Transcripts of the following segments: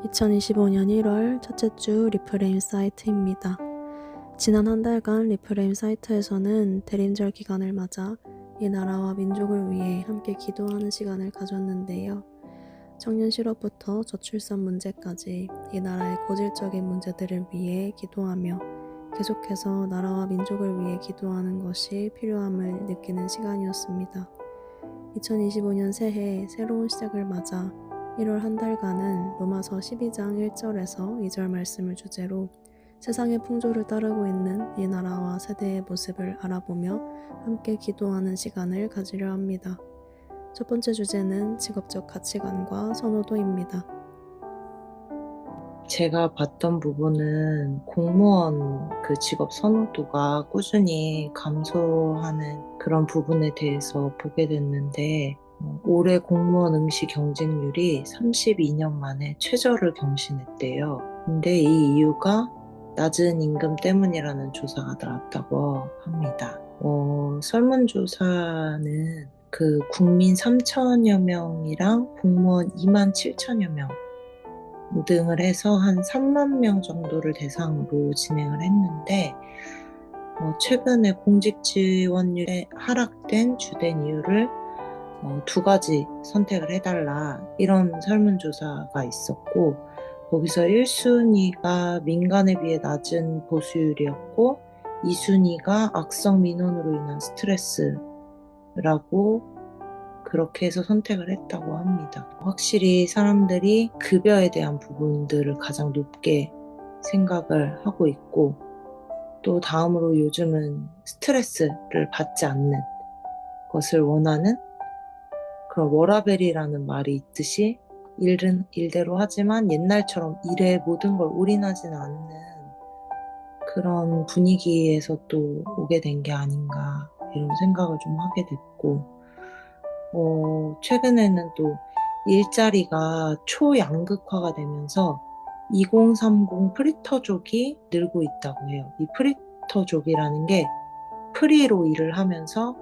2025년 1월 첫째 주 리프레임 사이트입니다. 지난 한 달간 리프레임 사이트에서는 대림절 기간을 맞아 이 나라와 민족을 위해 함께 기도하는 시간을 가졌는데요. 청년 실업부터 저출산 문제까지 이 나라의 고질적인 문제들을 위해 기도하며 계속해서 나라와 민족을 위해 기도하는 것이 필요함을 느끼는 시간이었습니다. 2025년 새해 새로운 시작을 맞아 1월 한 달간은 로마서 12장 1절에서 2절 말씀을 주제로 세상의 풍조를 따르고 있는 이 나라와 세대의 모습을 알아보며 함께 기도하는 시간을 가지려 합니다. 첫 번째 주제는 직업적 가치관과 선호도입니다. 제가 봤던 부분은 공무원 그 직업 선호도가 꾸준히 감소하는 그런 부분에 대해서 보게 됐는데, 올해 공무원 응시 경쟁률이 32년 만에 최저를 경신했대요. 근데 이 이유가 낮은 임금 때문이라는 조사가 나왔다고 합니다. 설문조사는 그 국민 3천여 명이랑 공무원 2만 7천여 명 등을 해서 한 3만 명 정도를 대상으로 진행을 했는데, 최근에 공직 지원율에 하락된 주된 이유를 두 가지 선택을 해달라, 이런 설문조사가 있었고, 거기서 1순위가 민간에 비해 낮은 보수율이었고 2순위가 악성 민원으로 인한 스트레스라고 그렇게 해서 선택을 했다고 합니다. 확실히 사람들이 급여에 대한 부분들을 가장 높게 생각을 하고 있고, 또 다음으로 요즘은 스트레스를 받지 않는 것을 원하는 그런 워라밸이라는 말이 있듯이 일은 일대로 하지만 옛날처럼 일에 모든 걸 올인하지는 않는 그런 분위기에서 또 오게 된 게 아닌가, 이런 생각을 좀 하게 됐고, 최근에는 또 일자리가 초양극화가 되면서 2030 프리터족이 늘고 있다고 해요. 이 프리터족이라는 게 프리로 일을 하면서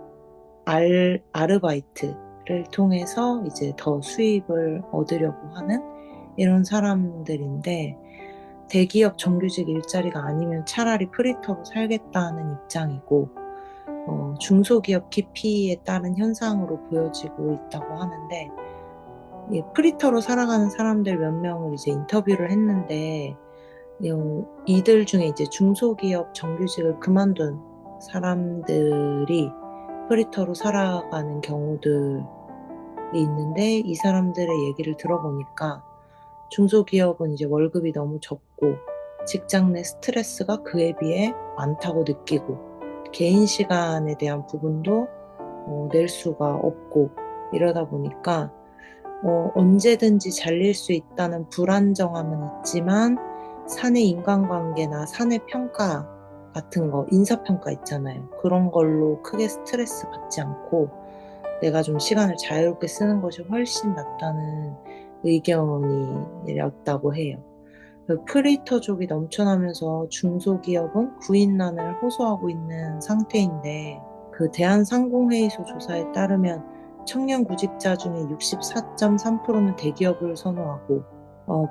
아르바이트를 통해서 이제 더 수입을 얻으려고 하는 이런 사람들인데, 대기업 정규직 일자리가 아니면 차라리 프리터로 살겠다는 입장이고, 중소기업 기피에 따른 현상으로 보여지고 있다고 하는데, 이 프리터로 살아가는 사람들 몇 명을 이제 인터뷰를 했는데, 이들 중에 이제 중소기업 정규직을 그만둔 사람들이 프리터로 살아가는 경우들이 있는데, 이 사람들의 얘기를 들어보니까 중소기업은 이제 월급이 너무 적고 직장 내 스트레스가 그에 비해 많다고 느끼고, 개인 시간에 대한 부분도 낼 수가 없고, 이러다 보니까 언제든지 잘릴 수 있다는 불안정함은 있지만 사내 인간관계나 사내 평가 같은 거, 인사평가 있잖아요. 그런 걸로 크게 스트레스 받지 않고 내가 좀 시간을 자유롭게 쓰는 것이 훨씬 낫다는 의견이었다고 해요. 프리터족이 넘쳐나면서 중소기업은 구인난을 호소하고 있는 상태인데, 그 대한상공회의소 조사에 따르면 청년 구직자 중에 64.3%는 대기업을 선호하고,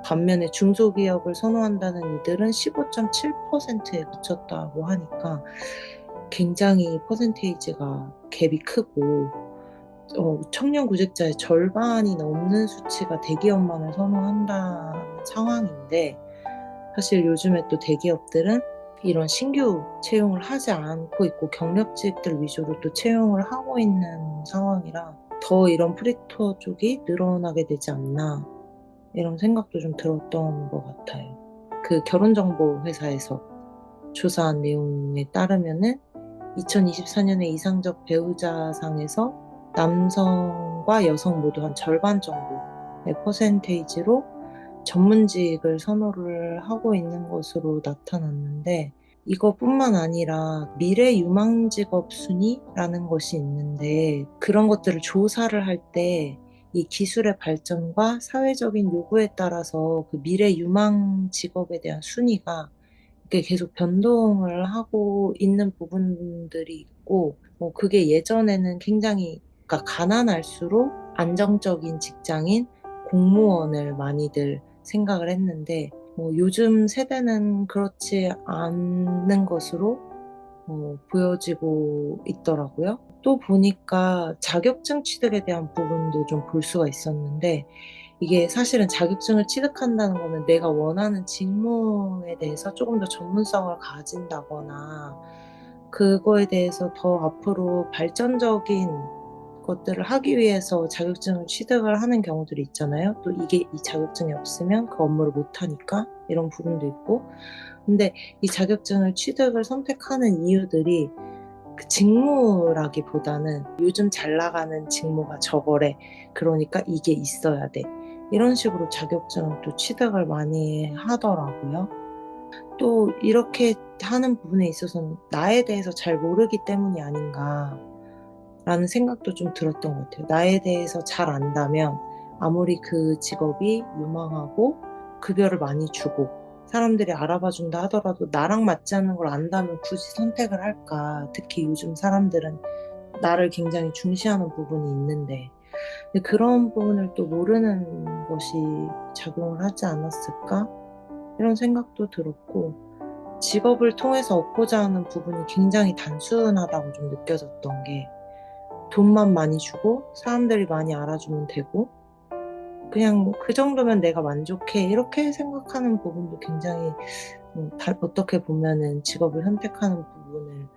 반면에 중소기업을 선호한다는 이들은 15.7%에 그쳤다고 하니까 굉장히 퍼센테이지가 갭이 크고, 청년 구직자의 절반이 넘는 수치가 대기업만을 선호한다는 상황인데, 사실 요즘에 또 대기업들은 이런 신규 채용을 하지 않고 있고 경력직들 위주로 또 채용을 하고 있는 상황이라 더 이런 프리터 쪽이 늘어나게 되지 않나, 이런 생각도 좀 들었던 것 같아요. 그 결혼정보회사에서 조사한 내용에 따르면은 2024년에 이상적 배우자상에서 남성과 여성 모두 한 절반 정도의 퍼센테이지로 전문직을 선호를 하고 있는 것으로 나타났는데, 이것뿐만 아니라 미래 유망 직업 순위라는 것이 있는데, 그런 것들을 조사를 할 때 이 기술의 발전과 사회적인 요구에 따라서 그 미래 유망 직업에 대한 순위가 이게 계속 변동을 하고 있는 부분들이 있고, 그게 예전에는 굉장히, 그러니까 가난할수록 안정적인 직장인 공무원을 많이들 생각을 했는데 뭐 요즘 세대는 그렇지 않는 것으로 보여지고 있더라고요. 또 보니까 자격증 취득에 대한 부분도 좀 볼 수가 있었는데 이게 사실은 자격증을 취득한다는 거는 내가 원하는 직무에 대해서 조금 더 전문성을 가진다거나 그거에 대해서 더 앞으로 발전적인 것들을 하기 위해서 자격증을 취득을 하는 경우들이 있잖아요. 또 이게 이 자격증이 없으면 그 업무를 못 하니까 이런 부분도 있고. 근데 이 자격증을 취득을 선택하는 이유들이 그 직무라기보다는 요즘 잘 나가는 직무가 저거래. 그러니까 이게 있어야 돼. 이런 식으로 자격증을 또 취득을 많이 하더라고요. 또 이렇게 하는 부분에 있어서는 나에 대해서 잘 모르기 때문이 아닌가라는 생각도 좀 들었던 것 같아요. 나에 대해서 잘 안다면 아무리 그 직업이 유망하고 급여를 많이 주고 사람들이 알아봐 준다 하더라도 나랑 맞지 않는 걸 안다면 굳이 선택을 할까? 특히 요즘 사람들은 나를 굉장히 중시하는 부분이 있는데 근데 그런 부분을 또 모르는 것이 작용을 하지 않았을까? 이런 생각도 들었고 직업을 통해서 얻고자 하는 부분이 굉장히 단순하다고 좀 느껴졌던 게 돈만 많이 주고 사람들이 많이 알아주면 되고 그냥 그 정도면 내가 만족해 이렇게 생각하는 부분도 굉장히 어떻게 보면은 직업을 선택하는 부분을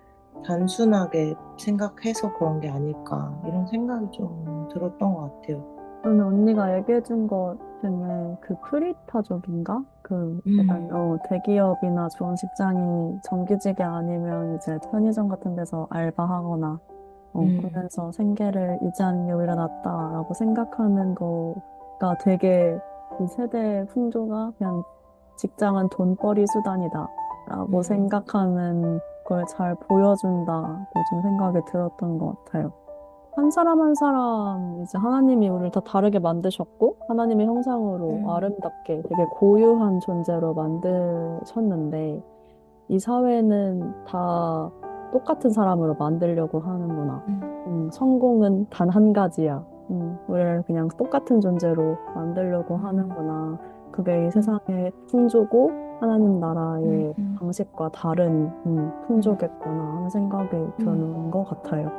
단순하게 생각해서 그런 게 아닐까 이런 생각이 좀 들었던 것 같아요. 저는 언니가 얘기해준 것 중에 그 프리타족인가? 그 약간 음, 대기업이나 좋은 직장이 정규직이 아니면 이제 편의점 같은 데서 알바하거나 음, 하면서 생계를 유지하는 게 오히려 낫다라고 생각하는 거가 되게 이 세대의 풍조가 그냥 직장은 돈벌이 수단이다라고 음, 생각하는 걸 잘 보여준다고 좀 생각이 들었던 것 같아요. 한 사람 한 사람 이제 하나님이 우리를 다 다르게 만드셨고 하나님의 형상으로 음, 아름답게 되게 고유한 존재로 만드셨는데 이 사회는 다 똑같은 사람으로 만들려고 하는구나. 음, 성공은 단 한 가지야. 우리를 그냥 똑같은 존재로 만들려고 음, 하는구나. 그게 이 음, 세상의 풍조고 하나님 음, 나라의 음, 방식과 다른 음, 풍조겠구나 하는 생각이 음, 드는 것 같아요.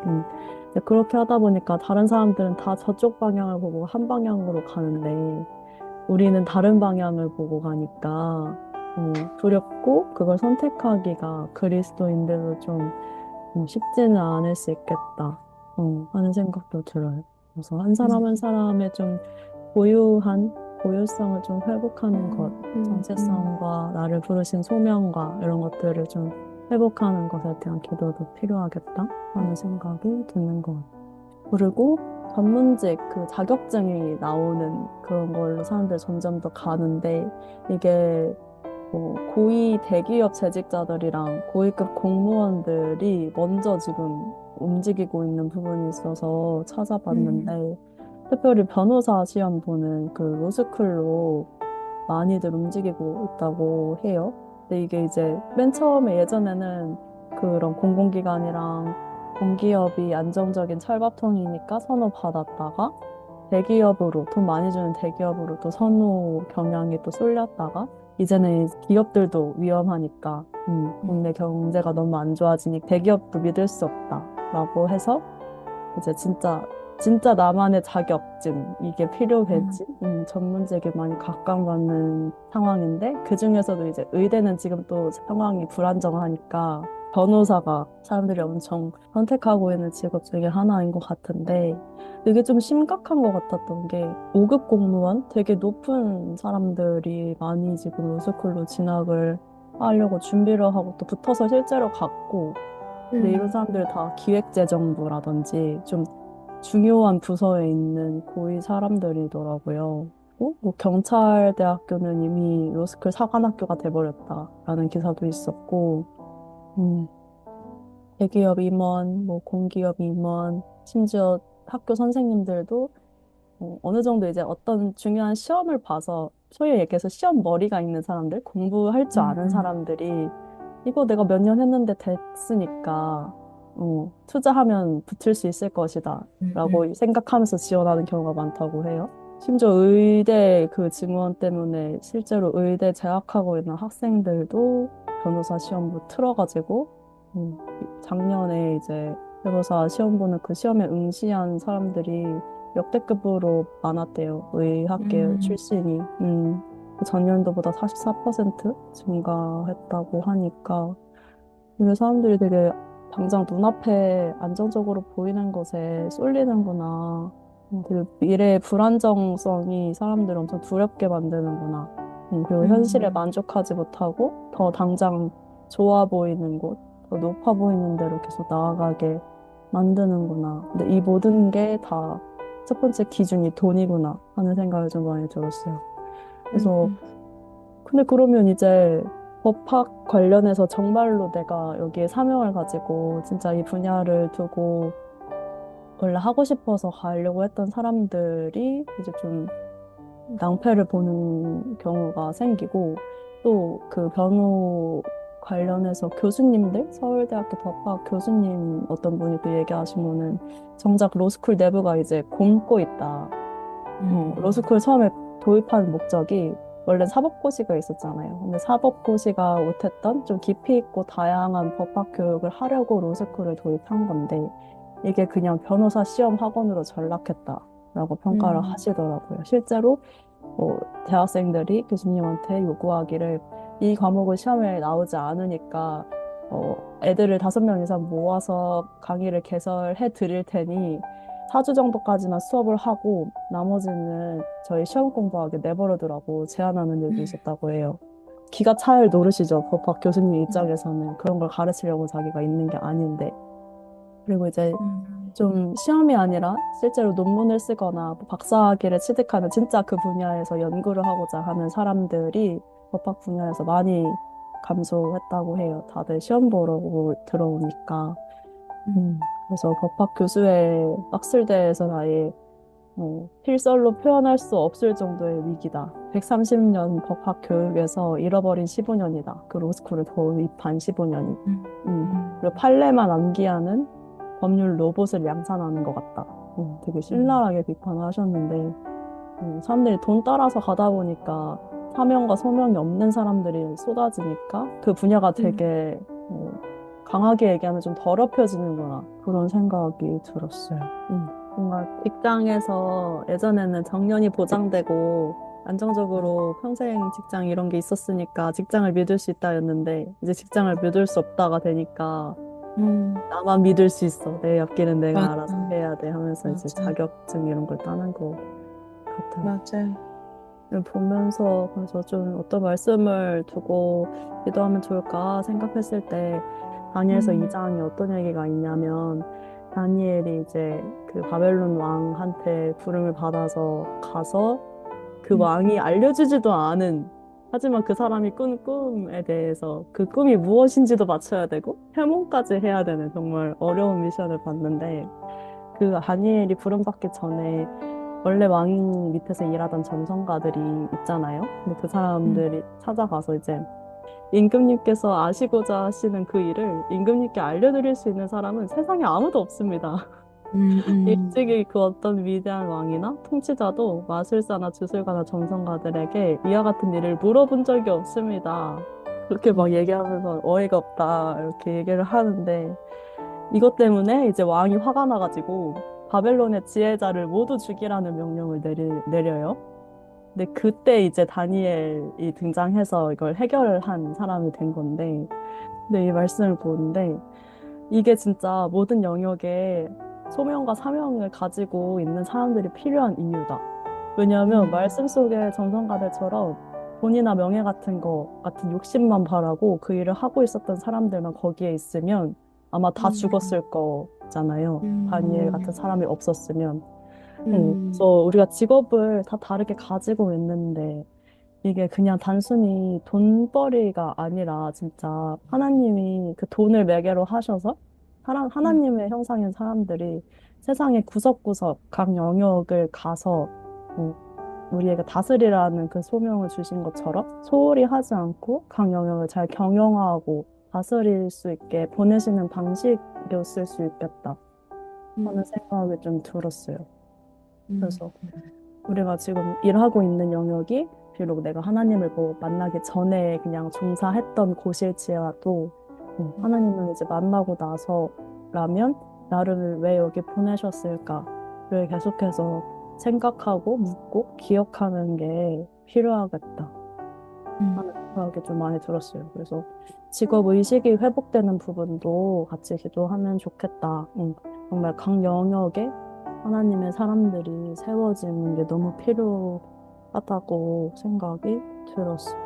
이제 그렇게 하다 보니까 다른 사람들은 다 저쪽 방향을 보고 한 방향으로 가는데 우리는 다른 방향을 보고 가니까 두렵고 그걸 선택하기가 그리스도인들도 좀 쉽지는 않을 수 있겠다 하는 생각도 들어요. 그래서 한 사람 한 사람의 좀 고유성을 좀 회복하는 것, 음. 정체성과 나를 부르신 소명과 이런 것들을 좀 회복하는 것에 대한 기도도 필요하겠다 하는 생각이 드는 것 같아요. 그리고 전문직 그 자격증이 나오는 그런 걸로 사람들 점점 더 가는데 이게 뭐 고위 대기업 재직자들이랑 고위급 공무원들이 먼저 지금 움직이고 있는 부분이 있어서 음, 찾아봤는데 특별히 변호사 시험 보는 그 로스쿨로 많이들 움직이고 있다고 해요. 근데 이게 이제 맨 처음에 예전에는 그런 공공기관이랑 공기업이 안정적인 철밥통이니까 선호 받았다가 대기업으로 돈 많이 주는 대기업으로 또 선호 경향이 또 쏠렸다가 이제는 이 기업들도 위험하니까 국내 경제가 너무 안 좋아지니 대기업도 믿을 수 없다라고 해서 이제 진짜 나만의 자격증 이게 음, 필요했지 전문직에 많이 각광받는 상황인데 그중에서도 이제 의대는 지금 또 상황이 불안정하니까 변호사가 사람들이 엄청 선택하고 있는 직업 중에 하나인 것 같은데 이게 좀 심각한 것 같았던 게 5급 공무원 되게 높은 사람들이 많이 지금 로스쿨로 진학을 하려고 준비를 하고 또 붙어서 실제로 갔고 근데 이런 음, 사람들 다 기획재정부라든지 좀 중요한 부서에 있는 고위 사람들이더라고요. 뭐 경찰대학교는 이미 로스쿨 사관학교가 돼버렸다라는 기사도 있었고, 음, 대기업 임원, 뭐 공기업 임원, 심지어 학교 선생님들도 어느 정도 이제 어떤 중요한 시험을 봐서 소위 얘기해서 시험 머리가 있는 사람들, 공부할 줄 아는 음, 사람들이 이거 내가 몇 년 했는데 됐으니까 투자하면 붙을 수 있을 것이다 음, 라고 생각하면서 지원하는 경우가 많다고 해요. 심지어 의대 그 증원 때문에 실제로 의대 재학하고 있는 학생들도 변호사 시험부 틀어가지고 음, 작년에 이제 변호사 시험 보는 그 시험에 응시한 사람들이 역대급으로 많았대요. 의학계 출신이. 전년도보다 44% 증가했다고 하니까 이게 사람들이 되게 당장 눈앞에 안정적으로 보이는 것에 쏠리는구나. 되게 미래의 불안정성이 사람들을 엄청 두렵게 만드는구나. 그리고 현실에 만족하지 못하고 더 당장 좋아 보이는 곳, 더 높아 보이는 대로 계속 나아가게 만드는구나. 근데 이 모든 게 다 첫 번째 기준이 돈이구나 하는 생각을 좀 많이 들었어요. 그래서 근데 그러면 이제 법학 관련해서 정말로 내가 여기에 사명을 가지고 진짜 이 분야를 두고 원래 하고 싶어서 가려고 했던 사람들이 이제 좀 낭패를 보는 경우가 생기고 또 그 변호 관련해서 교수님들, 서울대학교 법학 교수님 어떤 분이 또 얘기하신 거는 정작 로스쿨 내부가 이제 곪고 있다. 로스쿨 처음에 도입한 목적이 원래 사법고시가 있었잖아요. 근데 사법고시가 못했던 좀 깊이 있고 다양한 법학 교육을 하려고 로스쿨을 도입한 건데 이게 그냥 변호사 시험 학원으로 전락했다라고 평가를 하시더라고요. 실제로 대학생들이 교수님한테 요구하기를 이 과목은 시험에 나오지 않으니까 애들을 5명 이상 모아서 강의를 개설해 드릴 테니 4주 정도까지만 수업을 하고 나머지는 저희 시험 공부하게 내버려두라고 제안하는 일도 있었다고 해요. 기가 찰 노릇이죠. 법학 교수님 입장에서는 그런 걸 가르치려고 자기가 있는 게 아닌데. 그리고 이제 좀 시험이 아니라 실제로 논문을 쓰거나 뭐 박사학위를 취득하는 진짜 그 분야에서 연구를 하고자 하는 사람들이 법학 분야에서 많이 감소했다고 해요. 다들 시험 보러 들어오니까. 그래서 법학 교수의 빡슬대에서는 아예 필설로 표현할 수 없을 정도의 위기다. 130년 법학 교육에서 잃어버린 15년이다. 그 로스쿨을 도입한 15년이. 그리고 판례만 암기하는 법률 로봇을 양산하는 것 같다. 되게 신랄하게 비판을 하셨는데 사람들이 돈 따라서 가다 보니까 사명과 소명이 없는 사람들이 쏟아지니까 그 분야가 되게 강하게 얘기하면 좀 더럽혀지는구나 그런 생각이 들었어요. 뭔가 직장에서 예전에는 정년이 보장되고 안정적으로 평생 직장 이런 게 있었으니까 직장을 믿을 수 있다였는데 이제 직장을 믿을 수 없다가 되니까 나만 믿을 수 있어. 내 앞길은 내가 맞아. 알아서 해야 돼 하면서 이제 맞아. 자격증 이런 걸 따는 거 같아요. 맞아요. 보면서 그래서 좀 어떤 말씀을 두고 기도하면 좋을까 생각했을 때 다니엘서 2장이 어떤 얘기가 있냐면 다니엘이 이제 그 바벨론 왕한테 부름을 받아서 가서 그 왕이 알려주지도 않은 하지만 그 사람이 꾼 꿈에 대해서 그 꿈이 무엇인지도 맞춰야 되고 해몽까지 해야 되는 정말 어려운 미션을 받는데 그 다니엘이 부름받기 전에 원래 왕 밑에서 일하던 전성가들이 있잖아요. 근데 그 사람들이 찾아가서 이제 임금님께서 아시고자 하시는 그 일을 임금님께 알려드릴 수 있는 사람은 세상에 아무도 없습니다. 일찍이 그 어떤 위대한 왕이나 통치자도 마술사나 주술가나 전성가들에게 이와 같은 일을 물어본 적이 없습니다. 그렇게 막 얘기하면서 어이가 없다 이렇게 얘기를 하는데 이것 때문에 이제 왕이 화가 나가지고 바벨론의 지혜자를 모두 죽이라는 명령을 내려요. 근데 그때 이제 다니엘이 등장해서 이걸 해결한 사람이 된 건데 근데 이 말씀을 보는데 이게 진짜 모든 영역에 소명과 사명을 가지고 있는 사람들이 필요한 이유다. 왜냐하면 말씀 속의 전성가들처럼 돈이나 명예 같은 거 같은 욕심만 바라고 그 일을 하고 있었던 사람들만 거기에 있으면 아마 다 죽었을 거잖아요. 다니엘 같은 사람이 없었으면. 그래서 우리가 직업을 다 다르게 가지고 있는데 이게 그냥 단순히 돈벌이가 아니라 진짜 하나님이 그 돈을 매개로 하셔서 하나님의 형상인 사람들이 세상의 구석구석 각 영역을 가서 어, 우리에게 다스리라는 그 소명을 주신 것처럼 소홀히 하지 않고 각 영역을 잘 경영하고 다스릴 수 있게 보내시는 방식이었을 수 있겠다 하는 생각이 좀 들었어요. 그래서 우리가 지금 일하고 있는 영역이 비록 내가 하나님을 뭐 만나기 전에 그냥 종사했던 곳일지라도 하나님을 이제 만나고 나서라면 나를 왜 여기 보내셨을까를 계속해서 생각하고 묻고 기억하는 게 필요하겠다 하는 생각이 좀 많이 들었어요. 그래서 직업 의식이 회복되는 부분도 같이 기도하면 좋겠다. 정말 각 영역에 하나님의 사람들이 세워지는 게 너무 필요하다고 생각이 들었어요.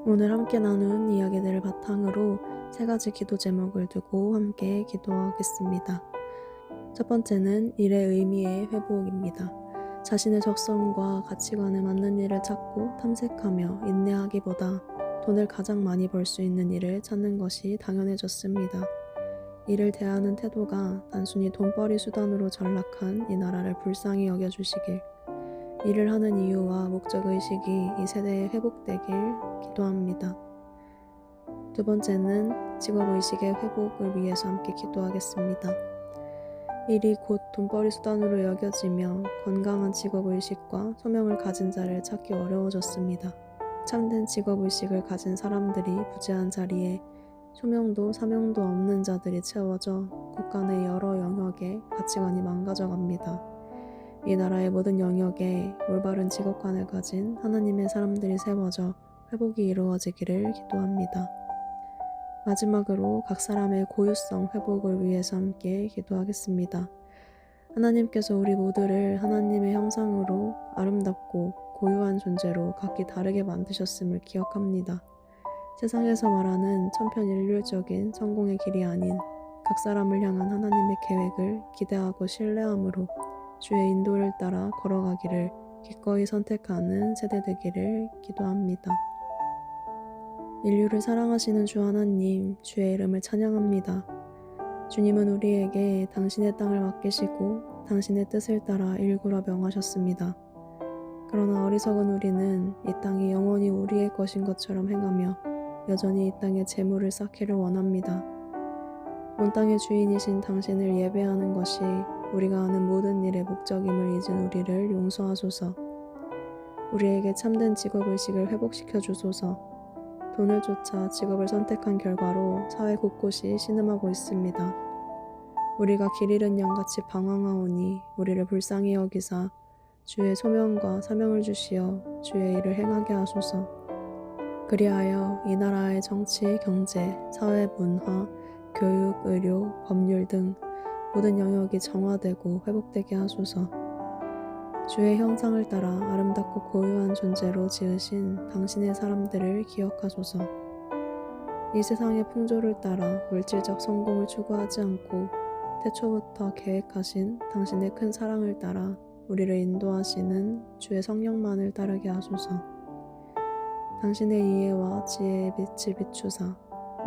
오늘 함께 나눈 이야기들을 바탕으로 3가지 기도 제목을 두고 함께 기도하겠습니다. 첫 번째는 일의 의미의 회복입니다. 자신의 적성과 가치관에 맞는 일을 찾고 탐색하며 인내하기보다 돈을 가장 많이 벌 수 있는 일을 찾는 것이 당연해졌습니다. 이를 대하는 태도가 단순히 돈벌이 수단으로 전락한 이 나라를 불쌍히 여겨주시길, 일을 하는 이유와 목적의식이 이 세대에 회복되길 기도합니다. 두 번째는 직업의식의 회복을 위해서 함께 기도하겠습니다. 일이 곧 돈벌이 수단으로 여겨지며 건강한 직업의식과 소명을 가진 자를 찾기 어려워졌습니다. 참된 직업의식을 가진 사람들이 부재한 자리에 소명도 사명도 없는 자들이 채워져 국가 내 여러 영역의 가치관이 망가져갑니다. 이 나라의 모든 영역에 올바른 직업관을 가진 하나님의 사람들이 세워져 회복이 이루어지기를 기도합니다. 마지막으로 각 사람의 고유성 회복을 위해서 함께 기도하겠습니다. 하나님께서 우리 모두를 하나님의 형상으로 아름답고 고유한 존재로 각기 다르게 만드셨음을 기억합니다. 세상에서 말하는 천편일률적인 성공의 길이 아닌 각 사람을 향한 하나님의 계획을 기대하고 신뢰함으로 주의 인도를 따라 걸어가기를 기꺼이 선택하는 세대 되기를 기도합니다. 인류를 사랑하시는 주 하나님, 주의 이름을 찬양합니다. 주님은 우리에게 당신의 땅을 맡기시고 당신의 뜻을 따라 일구라 명하셨습니다. 그러나 어리석은 우리는 이 땅이 영원히 우리의 것인 것처럼 행하며 여전히 이 땅에 재물을 쌓기를 원합니다. 온 땅의 주인이신 당신을 예배하는 것이 우리가 하는 모든 일의 목적임을 잊은 우리를 용서하소서. 우리에게 참된 직업의식을 회복시켜 주소서. 돈을 쫓아 직업을 선택한 결과로 사회 곳곳이 신음하고 있습니다. 우리가 길 잃은 양같이 방황하오니 우리를 불쌍히 여기사 주의 소명과 사명을 주시어 주의 일을 행하게 하소서. 그리하여 이 나라의 정치, 경제, 사회, 문화, 교육, 의료, 법률 등 모든 영역이 정화되고 회복되게 하소서. 주의 형상을 따라 아름답고 고유한 존재로 지으신 당신의 사람들을 기억하소서. 이 세상의 풍조를 따라 물질적 성공을 추구하지 않고 태초부터 계획하신 당신의 큰 사랑을 따라 우리를 인도하시는 주의 성령만을 따르게 하소서. 당신의 이해와 지혜의 빛을 비추사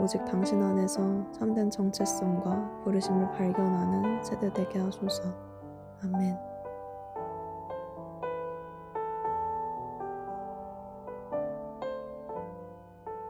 오직 당신 안에서 참된 정체성과 부르심을 발견하는 세대 되게 하소서. 아멘.